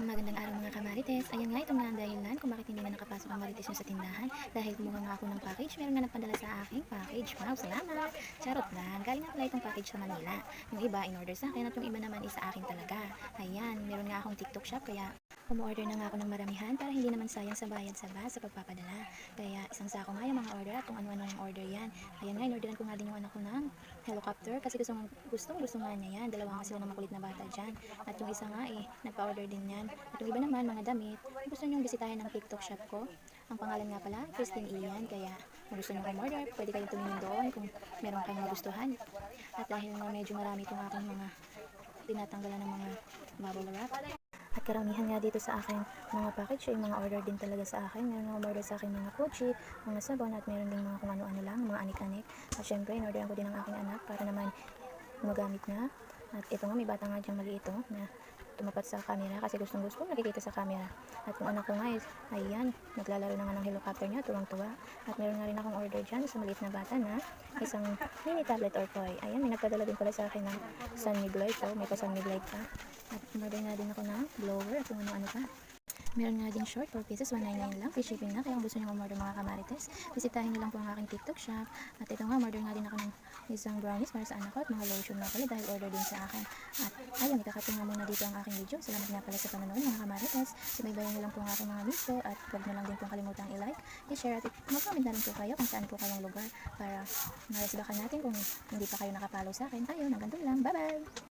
Magandang araw mga kamarites. Ayan nga, itong nga ang dahilan kung bakit hindi na nakapasok ang marites nyo sa tindahan. Dahil kumuha nga ako ng package, meron nga nagpadala sa aking package. Wow, salamat! Charot lang. Galing nga pala itong package sa Manila. Yung iba, in-order sa akin at yung iba naman is sa akin talaga. Ayan, meron nga akong TikTok shop kaya umu-order na nga ako ng maramihan para hindi naman sayang sa bayad sa bus sa pagpapadala. Kaya isang sako nga yung mga order at kung ano-ano yung order yan. Ayan nga, in-orderan ko nga din yung anak ko ng helicopter kasi gusto nga niya yan. Dalawa nga sila ng makulit na bata dyan. At yung isa nga nagpa-order din yan. At yung iba naman, mga damit. Kung gusto nyong bisitahin ng TikTok shop ko, ang pangalan nga pala, Christine Ian. Kaya kung gusto nyong umorder, pwede kayong tumingin doon kung meron kayong magustuhan. At dahil nga medyo marami itong aking mga tinatanggalan ng mga bubble wrap. At karamihan nga dito sa akin mga package ay mga order din talaga sa akin. Meron nga umorder sa akin mga Gucci, mga sabon at meron din mga kung ano-ano lang, mga anik-anik. At syempre, in-orderan ko din ang aking anak para naman gumagamit na. At ito nga, may bata nga diyang maliit na tumapat sa camera kasi gustong gusto nakikita sa camera. At yung anak ko nga is, ayan, naglalaro na nga ng helicopter niya, tuwang-tuwa. At meron nga rin akong order dyan sa maliit na bata na isang mini tablet or toy. Ayan, may nagpadala din pala sa akin ng sunmig light. Oh, may pa sunmig light pa. At order nga din ako ng blower at kung ano-ano pa. Meron nga din short, 4 pieces, 199 lang. Free shipping na. Kaya kung gusto nyo umorder mga kamarites, bisitahin nyo lang po ang aking TikTok shop. At ito nga, order nga din ako ng isang brownies para sa anak ko at mga lotion nga pala dahil order din sa akin. At ayun, ikakating nga muna dito ang aking video. Salamat nga pala sa panonood mga kamarites. Subaybayan nyo lang po ang aking mga video at huwag nyo lang din pong kalimutang i-like, i-share at mag-comment na rin po kayo kung saan po kayong lugar para maresbakan natin kung hindi pa kayo nakapalo sa akin. Ayun, hanggang doon lang. Bye-bye!